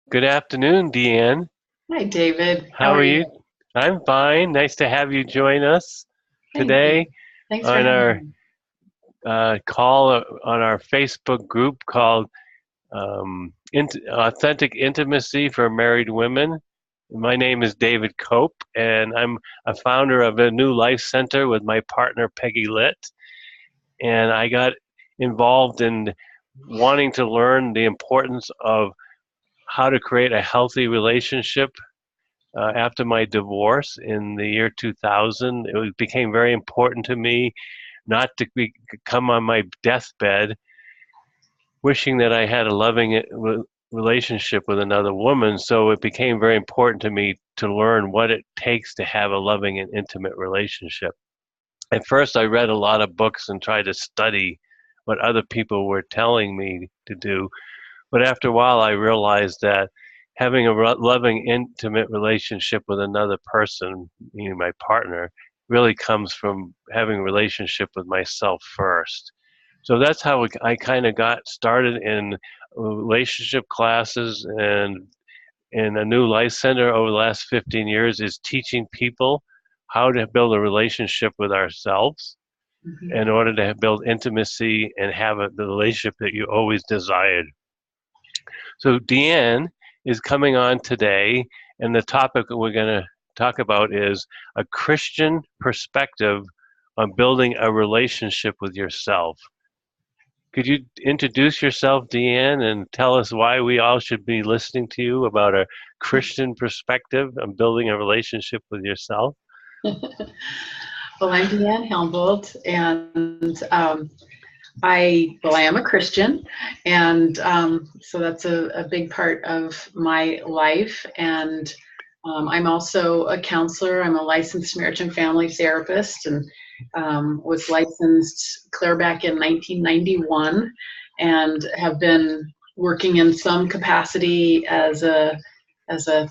Good afternoon, Deanne. Hi, David. How How are are you? you? I'm fine. Nice to have you join us Thank you. today Thanks for on having our me. call on our Facebook group called Authentic Intimacy for Married Women. My name is David Cope, and I'm a founder of a new life center with my partner Peggy Litt. And I got involved in wanting to learn the importance of how to create a healthy relationship after my divorce in the year 2000. Became very important to me not to come on my deathbed wishing that I had a loving relationship with another woman. So it became very important to me to learn what it takes to have a loving and intimate relationship. At first, I read a lot of books and tried to study what other people were telling me to do. But after a while, I realized that having a loving, intimate relationship with another person, meaning my partner, really comes from having a relationship with myself first. So that's how I kind of got started in relationship classes and in a new life center over the last 15 years is teaching people how to build a relationship with ourselves Mhm. in order to build intimacy and have the relationship that you always desired. So Deanne is coming on today, and the topic that we're going to talk about is a Christian perspective on building a relationship with yourself. Could you introduce yourself, Deanne, and tell us why we all should be listening to you about a Christian perspective on building a relationship with yourself? Well, I'm Deanne Helmbolt, and I am a Christian, and so that's a big part of my life. And I'm also a counselor. I'm a licensed marriage and family therapist, and was licensed clear back in 1991, and have been working in some capacity as a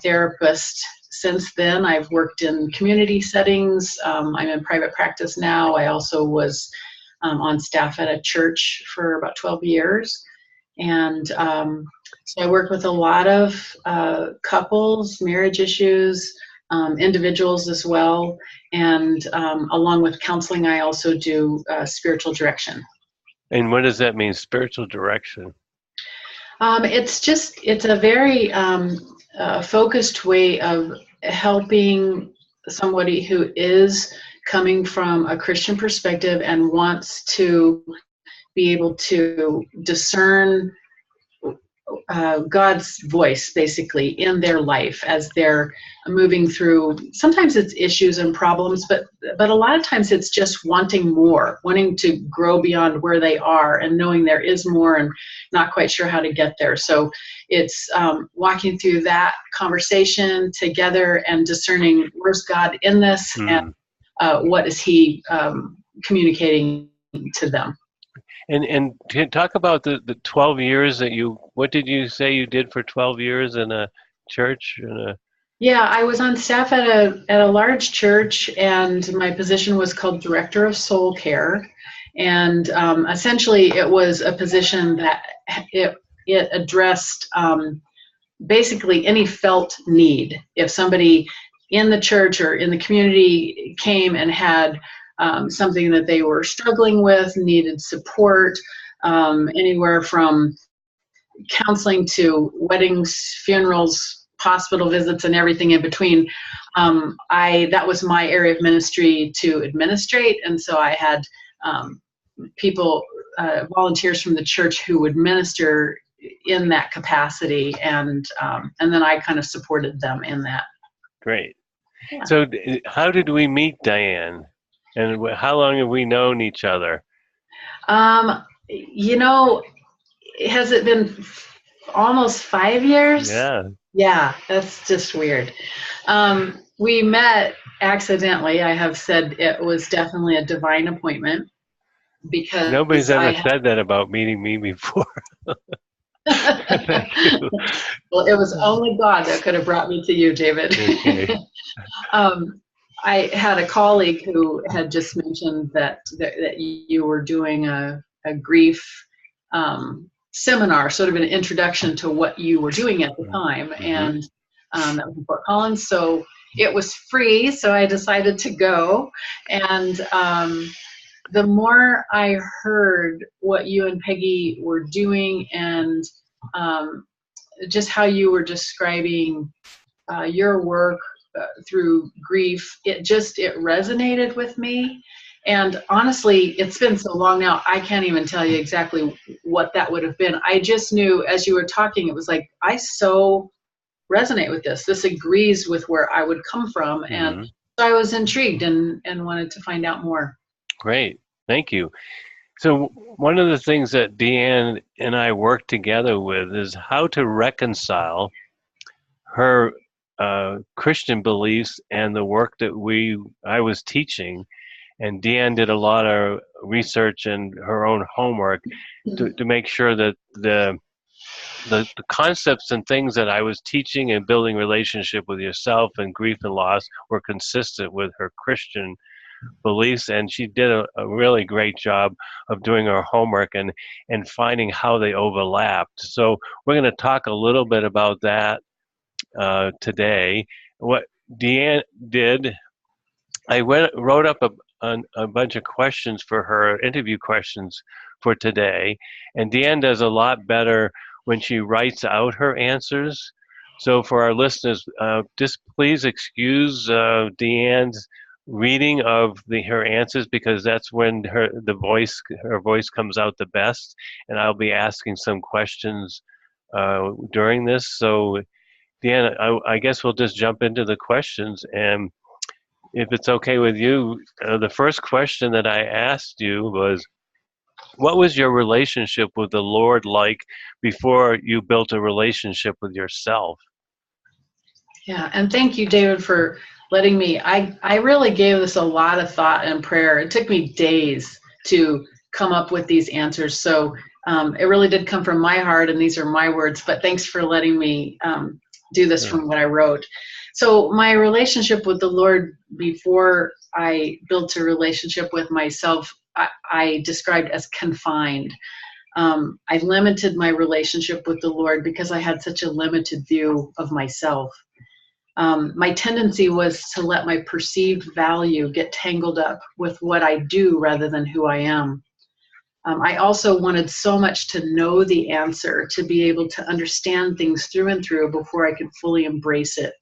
therapist since then. I've worked in community settings. I'm in private practice now. I also was on staff at a church for about 12 years. And so I work with a lot of couples, marriage issues, individuals as well. And along with counseling, I also do spiritual direction. And what does that mean, spiritual direction? It's a very focused way of helping somebody who is coming from a Christian perspective and wants to be able to discern God's voice basically in their life as they're moving through. Sometimes it's issues and problems, but a lot of times it's just wanting more, wanting to grow beyond where they are and knowing there is more and not quite sure how to get there. So it's walking through that conversation together and discerning where's God in this and Hmm. what is He communicating to them. And to talk about the 12 years that what did you say you did for 12 years in a church? Yeah, I was on staff at a large church, and my position was called Director of Soul Care. And essentially, it was a position that it addressed basically any felt need. If somebody in the church or in the community came and had something that they were struggling with, needed support, anywhere from counseling to weddings, funerals, hospital visits, and everything in between. That was my area of ministry to administrate, and so I had people, volunteers from the church who would minister in that capacity, and then I kind of supported them in that. Great. Yeah. So, how did we meet, Diane? And how long have we known each other? You know, has it been almost 5 years? Yeah. Yeah, that's just weird. We met accidentally. I have said it was definitely a divine appointment Nobody's because ever said that about meeting me before. Thank you. well, it was only God that could have brought me to you, David. Okay. um, I had a colleague who had just mentioned that you were doing a grief seminar, sort of an introduction to what you were doing at the time. Mm-hmm. And that was in Fort Collins. So it was free, so I decided to go. And the more I heard what you and Peggy were doing, and just how you were describing your work through grief, it resonated with me. And honestly, it's been so long now, I can't even tell you exactly what that would have been. I just knew as you were talking, it was like, I so resonate with this. This agrees with where I would come from. And Mm-hmm. so I was intrigued and wanted to find out more. Great. Thank you. So one of the things that Deanne and I work together with is how to reconcile her Christian beliefs and the work that I was teaching. And Deanne did a lot of research and her own homework to make sure that the concepts and things that I was teaching and building relationship with yourself and grief and loss were consistent with her Christian beliefs. And she did a really great job of doing her homework and finding how they overlapped. So we're going to talk a little bit about that today. What Deanne did, I wrote up a bunch of questions for her, interview questions for today. And Deanne does a lot better when she writes out her answers. So for our listeners, just please excuse Deanne's reading of her answers, because that's when her voice comes out the best. And I'll be asking some questions during this. So Deanne, I guess we'll just jump into the questions. And if it's okay with you, the first question that I asked you was, what was your relationship with the Lord like before you built a relationship with yourself? Yeah, and thank you, David, for letting me. I really gave this a lot of thought and prayer. It took me days to come up with these answers. So it really did come from my heart, and these are my words, but thanks for letting me do this Sure. from what I wrote. So my relationship with the Lord before I built a relationship with myself, I described as confined. I limited my relationship with the Lord because I had such a limited view of myself. My tendency was to let my perceived value get tangled up with what I do rather than who I am. I also wanted so much to know the answer, to be able to understand things through and through before I could fully embrace it.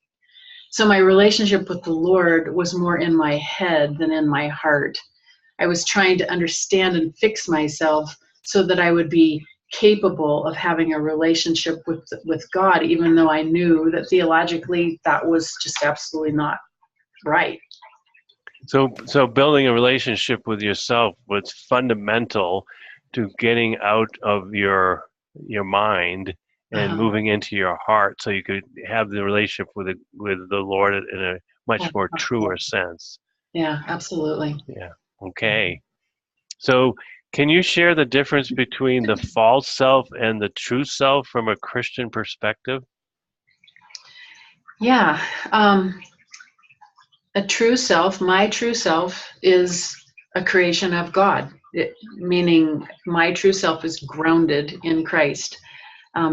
So my relationship with the Lord was more in my head than in my heart. I was trying to understand and fix myself so that I would be capable of having a relationship with God, even though I knew that theologically that was just absolutely not right. So building a relationship with yourself was fundamental to getting out of your mind and Uh-huh. moving into your heart, so you could have the relationship with the Lord in a much more truer sense. Yeah, absolutely. Yeah. Okay. So can you share the difference between the false self and the true self from a Christian perspective? Yeah. A true self, my true self, is a creation of God, meaning my true self is grounded in Christ.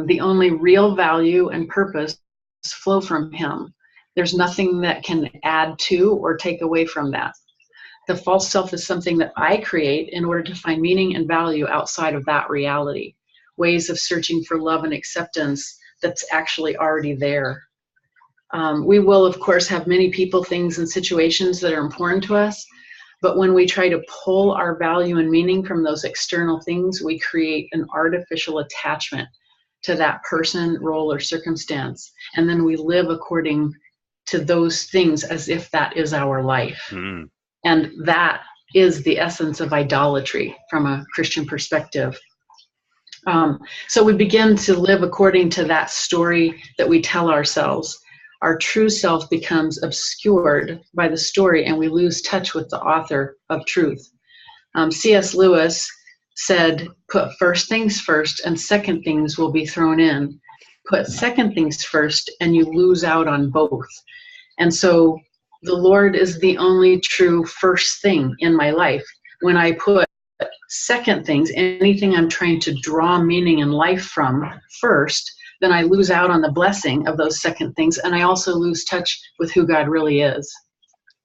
The only real value and purpose flow from Him. There's nothing that can add to or take away from that. The false self is something that I create in order to find meaning and value outside of that reality, ways of searching for love and acceptance that's actually already there. We will, of course, have many people, things, and situations that are important to us, but when we try to pull our value and meaning from those external things, we create an artificial attachment to that person, role, or circumstance, and then we live according to those things as if that is our life. Mm. And that is the essence of idolatry from a Christian perspective. So we begin to live according to that story that we tell ourselves. Our true self becomes obscured by the story, and we lose touch with the author of truth. C.S. Lewis said, put first things first, and second things will be thrown in. Put second things first, and you lose out on both. And so the Lord is the only true first thing in my life. When I put second things, anything I'm trying to draw meaning in life from first, then I lose out on the blessing of those second things, and I also lose touch with who God really is.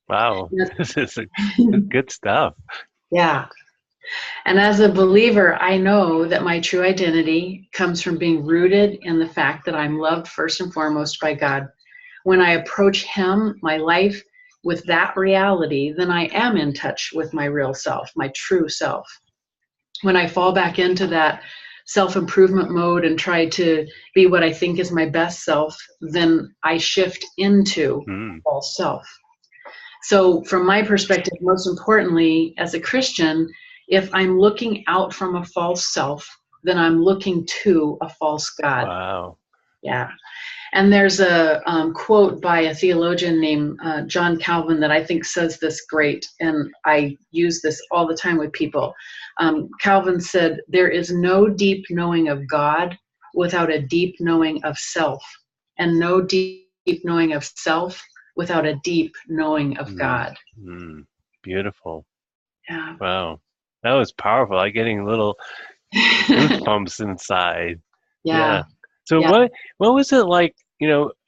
Wow. This is good stuff. Yeah. And as a believer, I know that my true identity comes from being rooted in the fact that I'm loved first and foremost by God. When I approach Him, my life, with that reality, then I am in touch with my real self, my true self. When I fall back into that self-improvement mode and try to be what I think is my best self, then I shift into Mm. false self. So from my perspective, most importantly, as a Christian, if I'm looking out from a false self, then I'm looking to a false God. Wow. Yeah. And there's a quote by a theologian named John Calvin that I think says this great, and I use this all the time with people. Calvin said, "There is no deep knowing of God without a deep knowing of self, and no deep knowing of self without a deep knowing of Mm. God." Mm. Beautiful. Yeah. Wow. That was powerful. I'm getting little goosebumps inside. Yeah. Yeah. So Yeah. what was it like,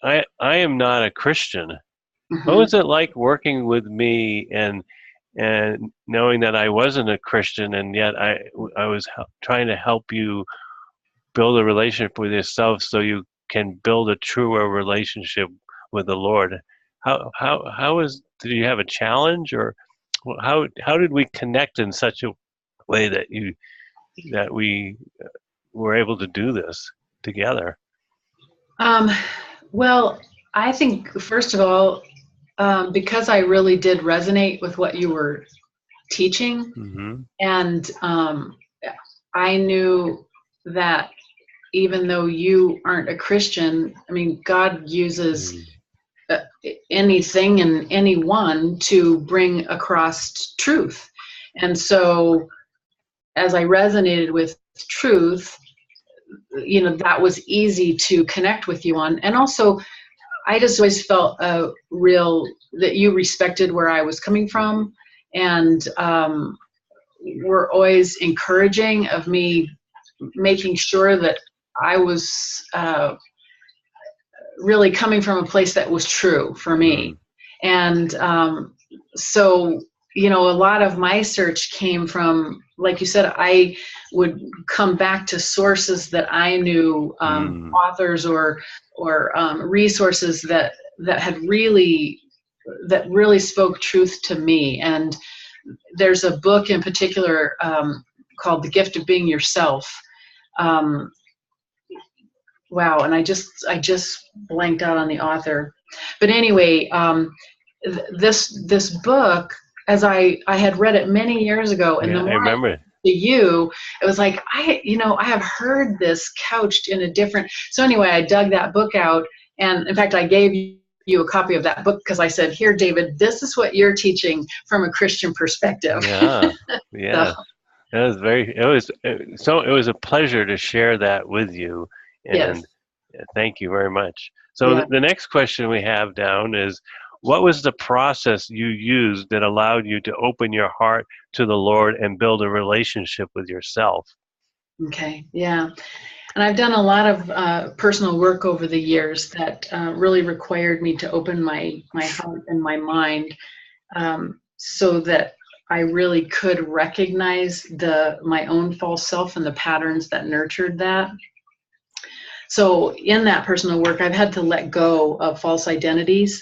I am not a Christian. What Hmm. was it like working with me and knowing that I wasn't a Christian and yet I was trying to help you build a relationship with yourself so you can build a truer relationship with the Lord. Did you have a challenge, or how did we connect in such a way that we were able to do this together? Um, well, I think, first of all, because I really did resonate with what you were teaching, Mm-hmm. and I knew that even though you aren't a Christian, I mean, God uses Mm. uh, anything and anyone to bring across truth. And so, as I resonated with truth, that was easy to connect with you on. And also, I just always felt that you respected where I was coming from, and were always encouraging of me, making sure that I was really coming from a place that was true for me. Mm. And so, a lot of my search came from, like you said, I would come back to sources that I knew, Mm. authors or resources that had really that really spoke truth to me. And there's a book in particular called The Gift of Being Yourself. Um, wow, and I just blanked out on the author. But anyway, this book, as I had read it many years ago, and Yeah, the I more I remember. to you, it was like I have heard this couched in a different. So anyway, I dug that book out, and in fact, I gave you a copy of that book because I said, "Here, David, this is what you're teaching from a Christian perspective." Yeah. So Yeah. It was a pleasure to share that with you, yes, and thank you very much. So yeah. the next question we have down is, what was the process you used that allowed you to open your heart to the Lord and build a relationship with yourself? Okay, yeah. And I've done a lot of personal work over the years that really required me to open my heart and my mind, so that I really could recognize my own false self and the patterns that nurtured that. So in that personal work, I've had to let go of false identities,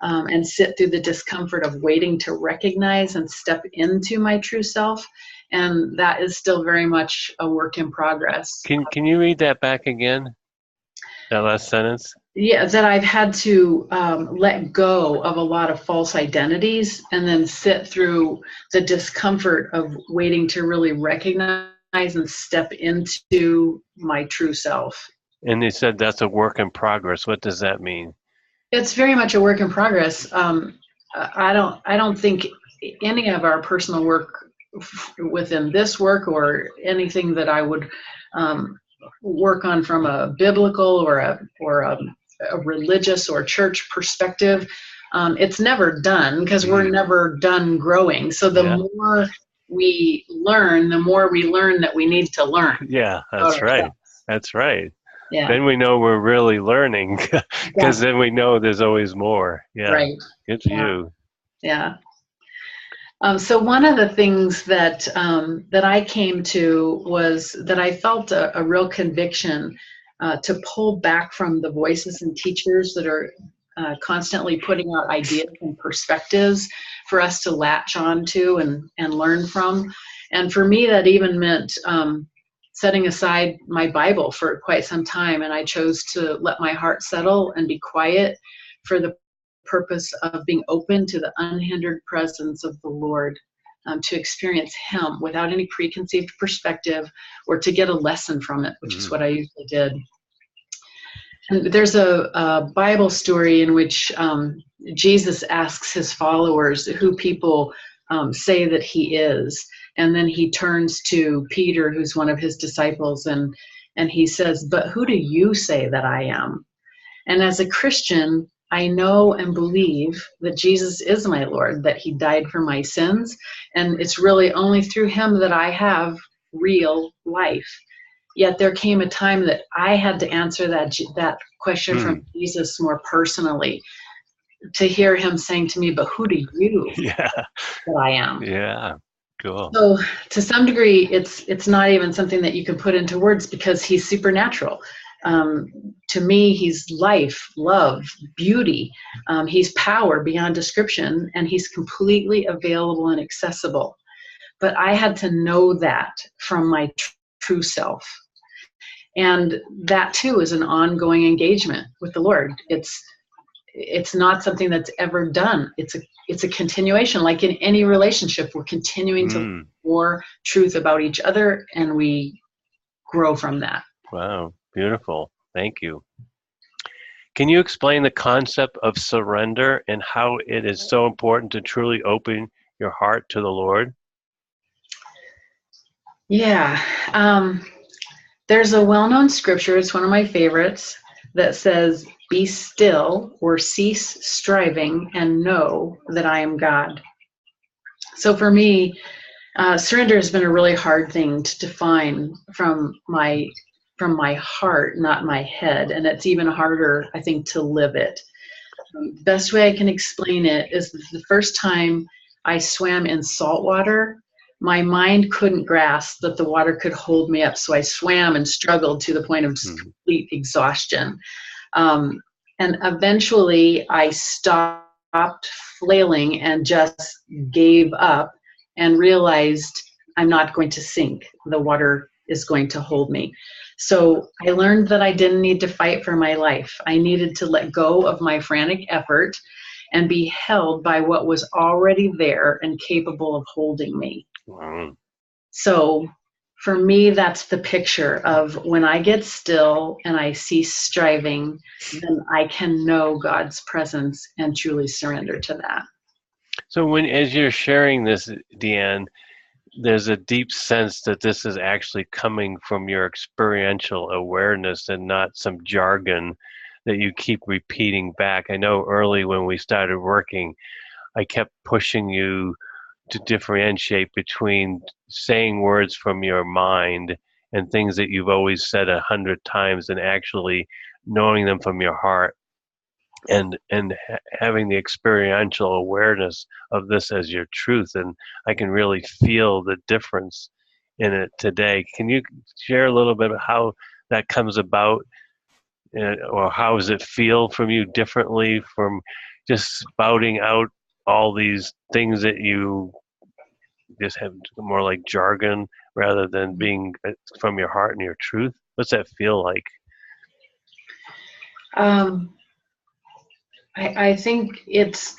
and sit through the discomfort of waiting to recognize and step into my true self. And that is still very much a work in progress. Can you read that back again? That last sentence? Yeah, that I've had to let go of a lot of false identities and then sit through the discomfort of waiting to really recognize and step into my true self. And you said that's a work in progress. What does that mean? It's very much a work in progress. I don't think any of our personal work within this work or anything that I would work on from a biblical or a religious or church perspective, it's never done because we're Mm. never done growing. So the Yeah. more we learn, the more we learn that we need to learn Yeah, about that's right. ourselves. That's right. Yeah, Then we know we're really learning because exactly. then we know there's always more. Yeah, Right. good for Yeah. you. Yeah. So one of the things that that I came to was that I felt a real conviction to pull back from the voices and teachers that are constantly putting out ideas and perspectives for us to latch on to and learn from. And for me, that even meant setting aside my Bible for quite some time, and I chose to let my heart settle and be quiet for the purpose of being open to the unhindered presence of the Lord, to experience Him without any preconceived perspective or to get a lesson from it, which is Mm. what I usually did. And there's a Bible story in which Jesus asks his followers who people say that he is. And then he turns to Peter, who's one of his disciples, and he says, "But who do you say that I am?" And as a Christian, I know and believe that Jesus is my Lord, that he died for my sins, and it's really only through him that I have real life. Yet there came a time that I had to answer that question from Mm. Jesus more personally, to hear him saying to me, "But who do you Yeah, that I am?" yeah, cool. So to some degree, it's not even something that you can put into words because he's supernatural. Um, to me, he's life, love, beauty. He's power beyond description, and he's completely available and accessible. But I had to know that from my true self. And that too is an ongoing engagement with the Lord. It's not something that's ever done. It's a continuation. Like in any relationship, we're continuing to learn Mm. more truth about each other, and we grow from that. Wow, beautiful. Thank you. Can you explain the concept of surrender and how it is so important to truly open your heart to the Lord? Yeah. There's a well-known scripture, it's one of my favorites, that says, "Be still," or "cease striving and know that I am God." So for me, surrender has been a really hard thing to define from my heart, not my head, and it's even harder, I think, to live it. The best way I can explain it is the first time I swam in salt water, my mind couldn't grasp that the water could hold me up, so I swam and struggled to the point of just Mm. complete exhaustion. Um, and eventually I stopped flailing and just gave up and realized I'm not going to sink. The water is going to hold me. So I learned that I didn't need to fight for my life. I needed to let go of my frantic effort and be held by what was already there and capable of holding me. Wow. So for me, that's the picture of when I get still and I cease striving, then I can know God's presence and truly surrender to that. So when as you're sharing this, Deanne, there's a deep sense that this is actually coming from your experiential awareness and not some jargon that you keep repeating back. I know early when we started working, I kept pushing you to differentiate between saying words from your mind and things that you've always said 100 times and actually knowing them from your heart and having the experiential awareness of this as your truth. And I can really feel the difference in it today. Can you share a little bit of how that comes about, or how does it feel from you differently from just spouting out all these things that you just have more like jargon rather than being from your heart and your truth? What's that feel like? Um, I think it's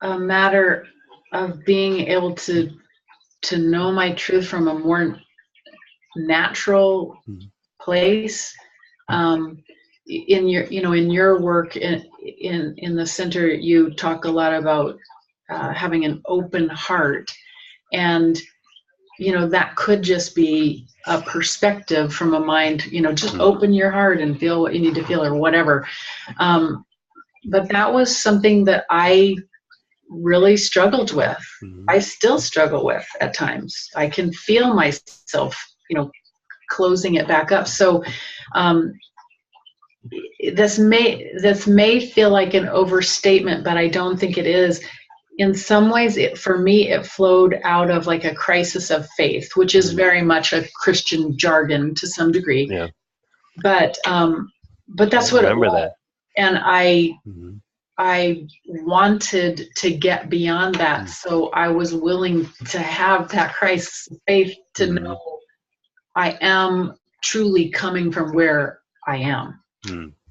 a matter of being able to know my truth from a more natural Mhm. place. Um, in your in your work in the center, you talk a lot about having an open heart, and that could just be a perspective from a mind. Just Mhm. open your heart and feel what you need to feel or whatever. But that was something that I really struggled with. Mm-hmm. I still struggle with at times. I can feel myself, closing it back up. So this may feel like an overstatement, but I don't think it is. In some ways, for me, it flowed out of like a crisis of faith, which is very much a Christian jargon to some degree. Yeah. But that's I what it remember was. that. And I Mm-hmm. wanted to get beyond that, so I was willing to have that crisis of faith to Mm-hmm. know I am truly coming from where I am.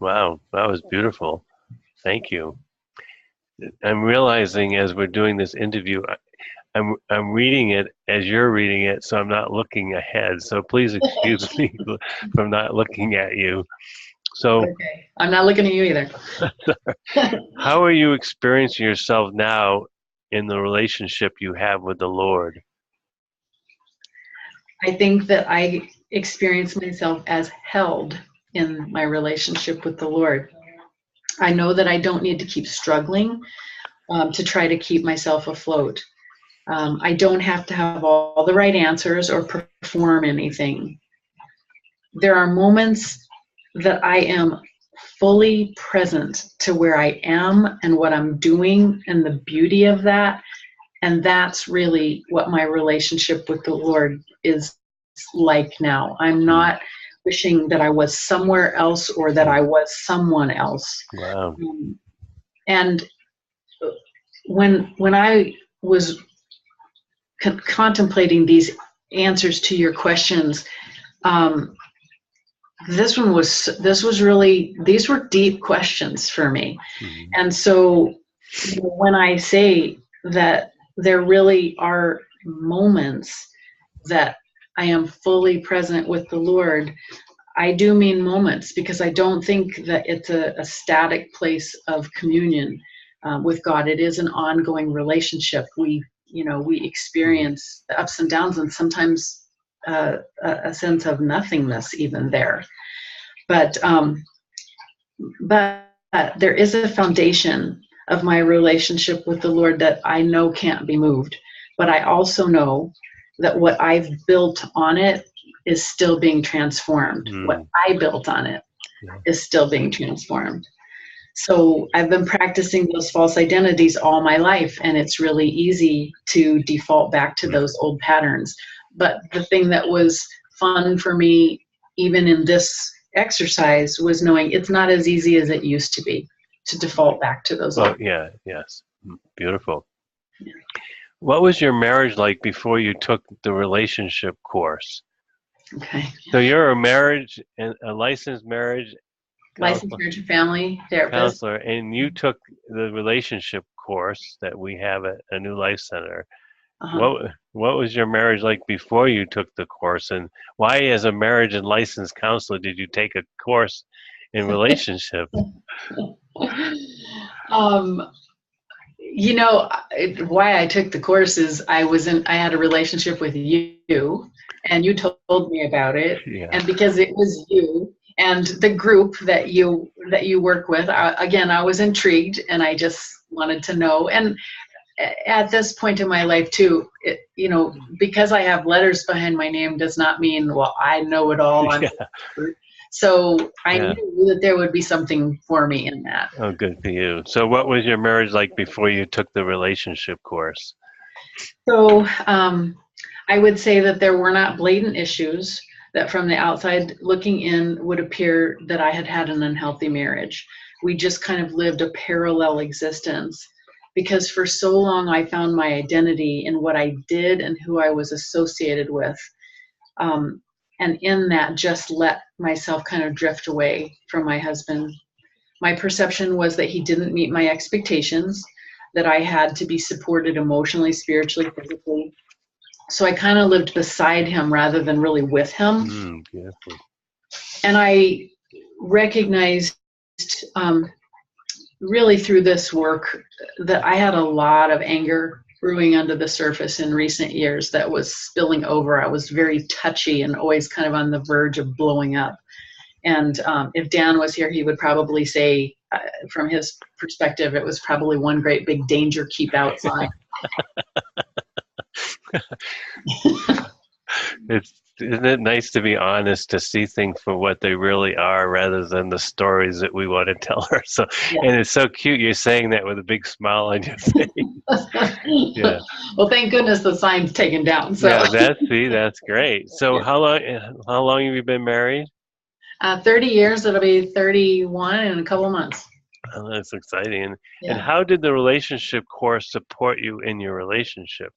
Wow, that was beautiful. Thank you. I'm realizing as we're doing this interview, I'm reading it as you're reading it, so I'm not looking ahead. So please excuse me from not looking at you. So, Okay, I'm not looking at you either. how are you experiencing yourself now in the relationship you have with the Lord? I think that I experience myself as held in my relationship with the Lord. I know that I don't need to keep struggling to try to keep myself afloat. I don't have to have all the right answers or perform anything. There are moments that I am fully present to where I am and what I'm doing and the beauty of that. And that's really what my relationship with the Lord is like now. I'm not wishing that I was somewhere else or that I was someone else. Wow. And when I was contemplating these answers to your questions, this was really, these were deep questions for me. And so when I say that there really are moments that I am fully present with the Lord, I do mean moments, because I don't think that it's a static place of communion with God. It is an ongoing relationship. We experience the ups and downs, and sometimes a sense of nothingness even there. But there is a foundation of my relationship with the Lord that I know can't be moved. But I also know that what I've built on it is still being transformed. What I built on it is still being transformed. So I've been practicing those false identities all my life, and it's really easy to default back to those old patterns. But the thing that was fun for me, even in this exercise, was knowing it's not as easy as it used to be to default back to those old. Yes. Beautiful. Yeah. What was your marriage like before you took the relationship course? Okay. So you're a licensed marriage licensed marriage and family therapist counselor, and you took the relationship course that we have at a New Life Center. What was your marriage like before you took the course, and why, as a marriage and licensed counselor, did you take a course in relationship? Why I took the course is I had a relationship with you, and you told me about it, and because it was you and the group that you work with, I was intrigued, and I just wanted to know. And at this point in my life too, because I have letters behind my name does not mean, well, I know it all. So I knew that there would be something for me in that. Oh, good for you. So what was your marriage like before you took the relationship course? So I would say that there were not blatant issues that from the outside looking in would appear that I had had an unhealthy marriage. We just kind of lived a parallel existence, because for so long I found my identity in what I did and who I was associated with. And in that, just let myself kind of drift away from my husband. My perception was that he didn't meet my expectations, that I had to be supported emotionally, spiritually, physically. So I kind of lived beside him rather than really with him. And I recognized really through this work that I had a lot of anger brewing under the surface in recent years that was spilling over. I was very touchy and always kind of on the verge of blowing up. And if Dan was here, he would probably say, from his perspective, it was probably one great big danger, keep outside. Isn't it nice to be honest, to see things for what they really are rather than the stories that we want to tell her? So, Yeah. and it's so cute you're saying that with a big smile on your face. Yeah. Well, thank goodness the sign's taken down. So Yeah, that's great. So how long have you been married? 30 years, it'll be 31 in a couple of months. Oh, that's exciting. And Yeah. how did the relationship course support you in your relationship?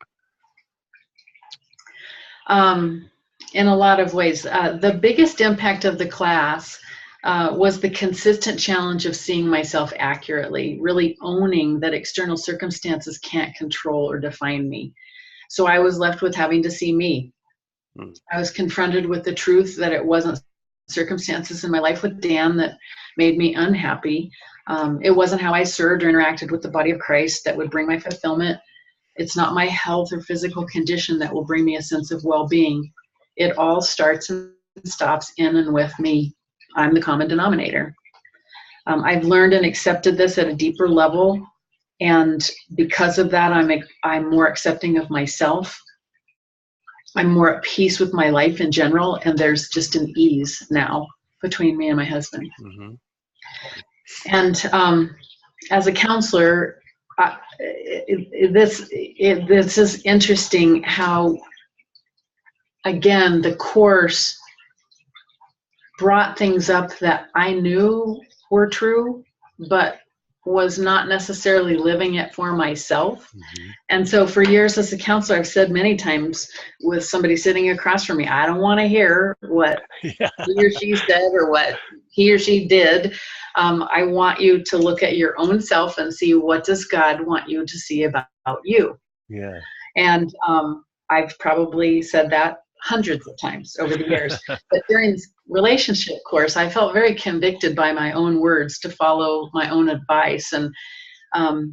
In a lot of ways. The biggest impact of the class was the consistent challenge of seeing myself accurately, really owning that external circumstances can't control or define me. So I was left with having to see me. I was confronted with the truth that it wasn't circumstances in my life with Dan that made me unhappy. It wasn't how I served or interacted with the body of Christ that would bring my fulfillment. It's not my health or physical condition that will bring me a sense of well-being. It all starts and stops in and with me. I'm the common denominator. I've learned and accepted this at a deeper level, and because of that, I'm more accepting of myself. I'm more at peace with my life in general, and there's just an ease now between me and my husband. Mm-hmm. And as a counselor, this is interesting how, again, the course brought things up that I knew were true, but was not necessarily living it for myself. Mm-hmm. And so for years as a counselor, I've said many times with somebody sitting across from me, I don't want to hear what he or she said or what he or she did. I want you to look at your own self and see, what does God want you to see about you? Yeah. And I've probably said that hundreds of times over the years. But during this relationship course, I felt very convicted by my own words to follow my own advice. And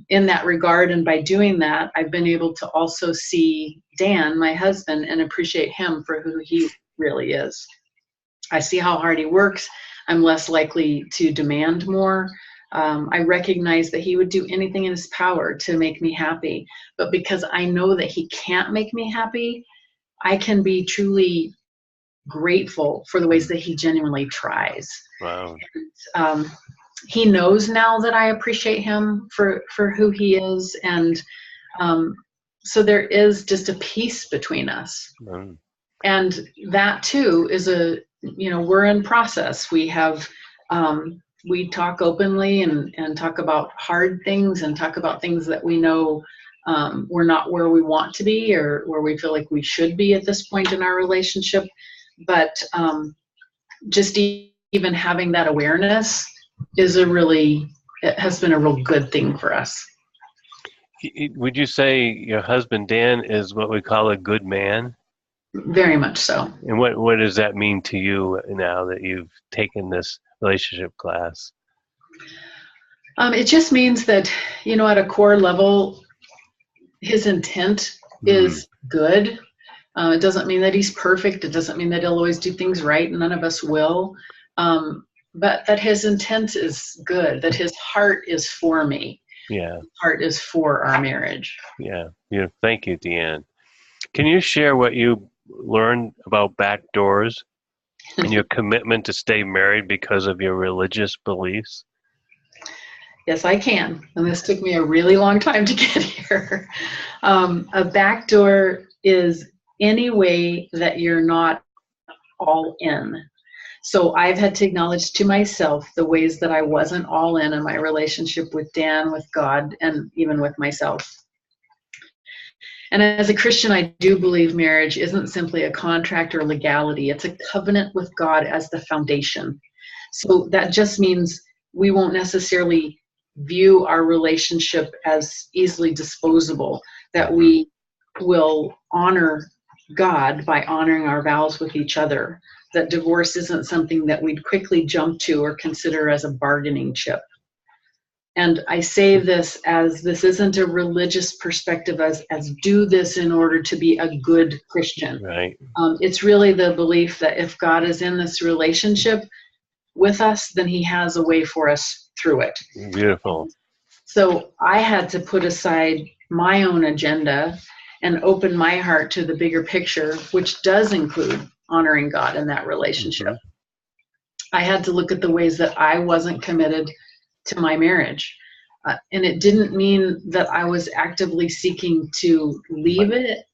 in that regard, and by doing that, I've been able to also see Dan, my husband, and appreciate him for who he really is. I see how hard he works. I'm less likely to demand more. I recognize that he would do anything in his power to make me happy. But because I know that he can't make me happy, I can be truly grateful for the ways that he genuinely tries. Wow. And, he knows now that I appreciate him for who he is. And so there is just a peace between us. Mm. And that too is we're in process. We have, we talk openly and talk about hard things and talk about things that we know we're not where we want to be or where we feel like we should be at this point in our relationship. But just even having that awareness it has been a real good thing for us. Would you say your husband Dan is what we call a good man? Very much so. And what does that mean to you now that you've taken this relationship class? It just means that, at a core level, his intent is good. It doesn't mean that he's perfect. It doesn't mean that he'll always do things right. None of us will. But that his intent is good, that his heart is for me. Yeah. His heart is for our marriage. Yeah. Thank you, Deanne. Can you share what you learned about back doors and your commitment to stay married because of your religious beliefs? Yes, I can. And this took me a really long time to get here. A back door is any way that you're not all in. So I've had to acknowledge to myself the ways that I wasn't all in my relationship with Dan, with God, and even with myself. And as a Christian, I do believe marriage isn't simply a contract or legality. It's a covenant with God as the foundation. So that just means we won't necessarily view our relationship as easily disposable, that we will honor God by honoring our vows with each other, that divorce isn't something that we'd quickly jump to or consider as a bargaining chip. And I say this as this isn't a religious perspective as do this in order to be a good Christian. Right. It's really the belief that if God is in this relationship, with us, then he has a way for us through it. Beautiful. So I had to put aside my own agenda and open my heart to the bigger picture, which does include honoring God in that relationship. Hmm. I had to look at the ways that I wasn't committed to my marriage. And it didn't mean that I was actively seeking to leave it,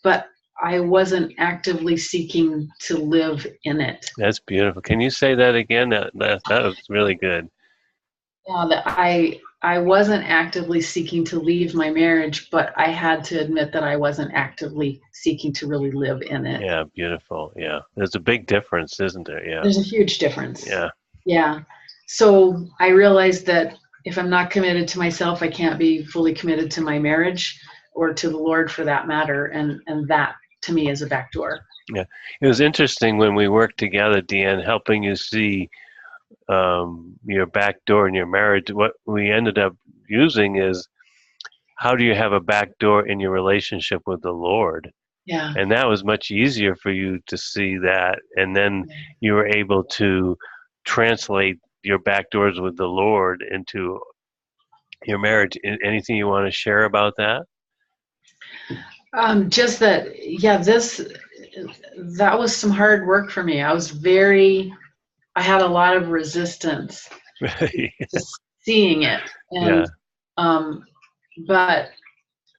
but I wasn't actively seeking to live in it. That's beautiful. Can you say that again? That was really good. Yeah, that I wasn't actively seeking to leave my marriage, but I had to admit that I wasn't actively seeking to really live in it. Yeah, beautiful. Yeah. There's a big difference, isn't there? Yeah. There's a huge difference. Yeah. Yeah. So I realized that if I'm not committed to myself, I can't be fully committed to my marriage or to the Lord for that matter. And that to me is a backdoor. Yeah. It was interesting when we worked together, Deanne, helping you see your back door in your marriage. What we ended up using is, how do you have a back door in your relationship with the Lord? Yeah. And that was much easier for you to see that. And then you were able to translate your back doors with the Lord into your marriage. Anything you want to share about that? Just that, yeah, that was some hard work for me. I had a lot of resistance to seeing it. Yeah. And, but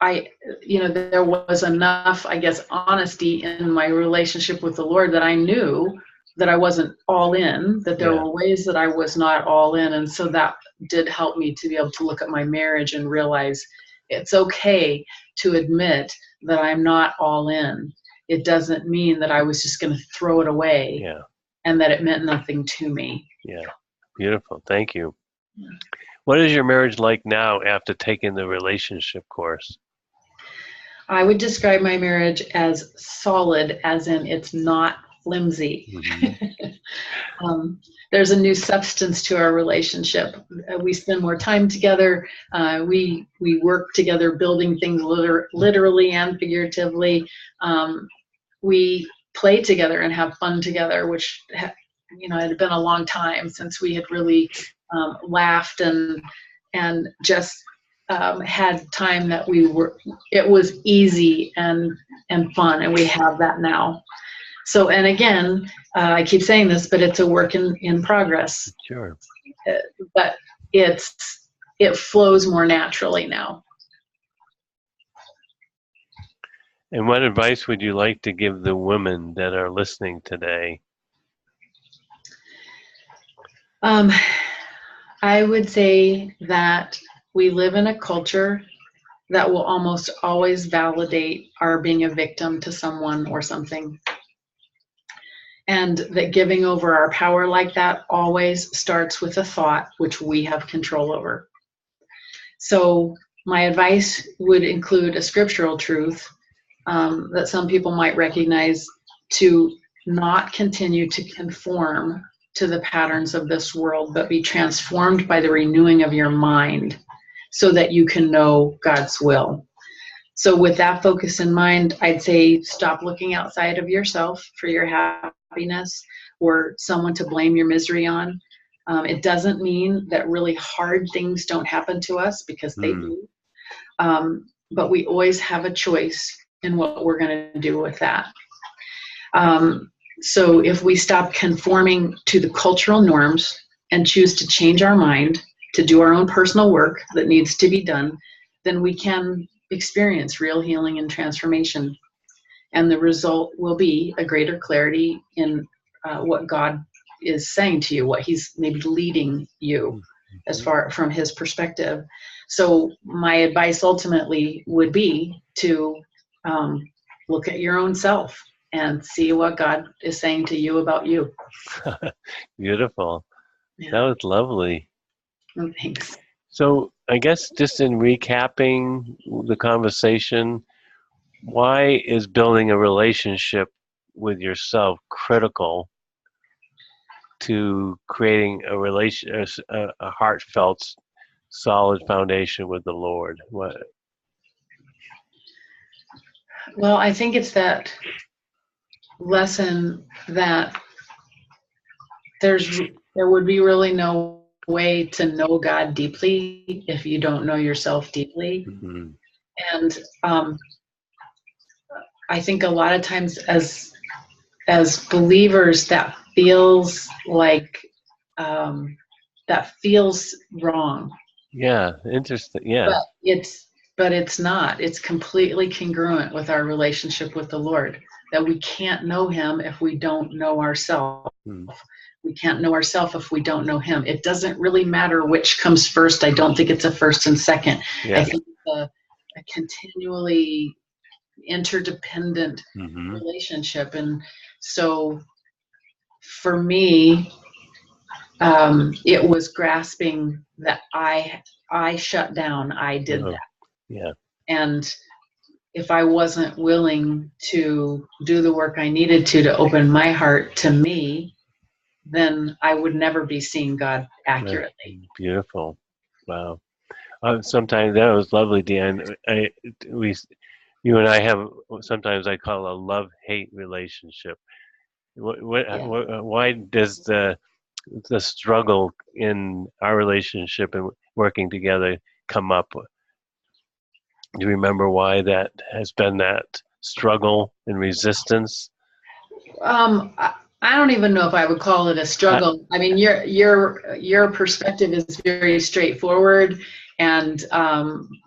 there was enough, I guess, honesty in my relationship with the Lord that I knew that I wasn't all in, that there Yeah. were ways that I was not all in. And so that did help me to be able to look at my marriage and realize it's okay to admit that I'm not all in. It doesn't mean that I was just going to throw it away Yeah. and that it meant nothing to me. Yeah. Beautiful. Thank you. Yeah. What is your marriage like now after taking the relationship course? I would describe my marriage as solid, as in it's not flimsy. Hmm. There's a new substance to our relationship. We spend more time together. We work together, building things literally and figuratively. We play together and have fun together, which it had been a long time since we had really laughed and just had time that it was easy and fun, and we have that now. So, and again, I keep saying this, but it's a work in progress. Sure. But it flows more naturally now. And what advice would you like to give the women that are listening today? I would say that we live in a culture that will almost always validate our being a victim to someone or something. And that giving over our power like that always starts with a thought which we have control over. So my advice would include a scriptural truth that some people might recognize, to not continue to conform to the patterns of this world, but be transformed by the renewing of your mind so that you can know God's will. So with that focus in mind, I'd say stop looking outside of yourself for your happiness or someone to blame your misery on. It doesn't mean that really hard things don't happen to us, because they do. But we always have a choice in what we're going to do with that. So if we stop conforming to the cultural norms and choose to change our mind, to do our own personal work that needs to be done, then we can experience real healing and transformation. And the result will be a greater clarity in what God is saying to you, what he's maybe leading you as far from his perspective. So my advice ultimately would be to look at your own self and see what God is saying to you about you. Beautiful. Yeah. That was lovely. Thanks. So I guess just in recapping the conversation, why is building a relationship with yourself critical to creating a heartfelt, solid foundation with the Lord? What? Well, I think it's that lesson that there's there would be really no way to know God deeply if you don't know yourself deeply. Mhm. And I think a lot of times as believers, um, that feels wrong. Yeah, interesting. But Yes. it's not. It's completely congruent with our relationship with the Lord, that we can't know him if we don't know ourselves. Mm. We can't know ourselves if we don't know him. It doesn't really matter which comes first. I don't think it's a first and second. I Yes. think it's a continually interdependent Hmm. relationship. And so for me, it was grasping that I shut down. I did Oh, that. yeah. And if I wasn't willing to do the work I needed to open my heart to me, then I would never be seeing God That's accurately. beautiful. Wow. Sometimes that was lovely, Dan. We, you and I have sometimes I call a love-hate relationship. Yeah. Why does the struggle in our relationship and working together come up? Do you remember why that has been that struggle and resistance? I don't even know if I would call it a I, struggle. I mean, your perspective is very straightforward, and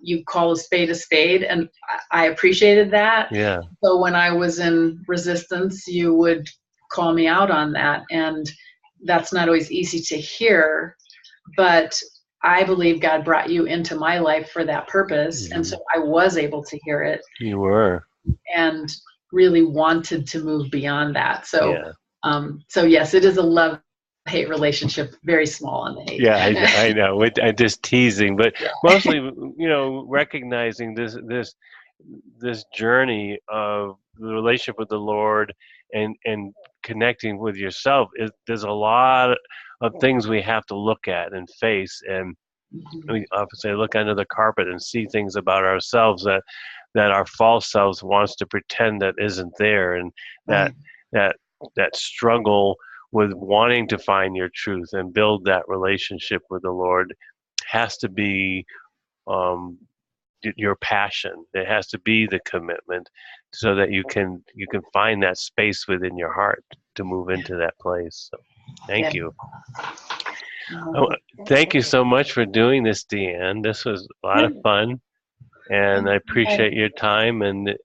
you call a spade, and I appreciated that. yeah. So when I was in resistance, you would call me out on that, and that's not always easy to hear, but I believe God brought you into my life for that purpose, and Hmm. so I was able to hear it You were. and really wanted to move beyond that. So, Yeah. so yes, it is a love hate relationship, very small on the hate. Yeah, I know. I'm just teasing, but Yeah. mostly, recognizing this journey of the relationship with the Lord and connecting with yourself there's a lot of things we have to look at and face, and Mhm. we often say look under the carpet and see things about ourselves that our false selves wants to pretend that isn't there, and that Right. that that struggle with wanting to find your truth and build that relationship with the Lord has to be um, your passion. It has to be the commitment, so that you can find that space within your heart to move into that place. So, Yeah. thank you. Oh, Uh, thank you so much for doing this, Deanne. This was a lot yeah. of fun, and I Okay. appreciate your time and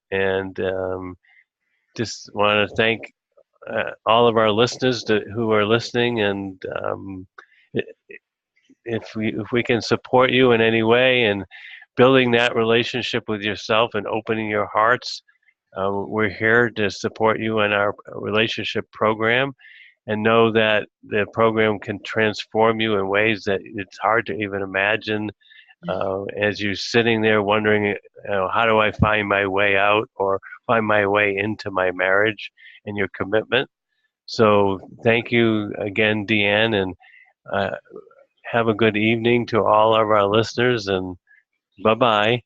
just want to thank all of our listeners who are listening. And if we can support you in any way and building that relationship with yourself and opening your hearts, we're here to support you in our relationship program, and know that the program can transform you in ways that it's hard to even imagine. As you're sitting there wondering, how do I find my way out or find my way into my marriage and your commitment. So thank you again, Deanne, and uh, have a good evening to all of our listeners, and bye bye.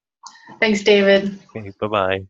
Thanks, David. Okay, bye bye.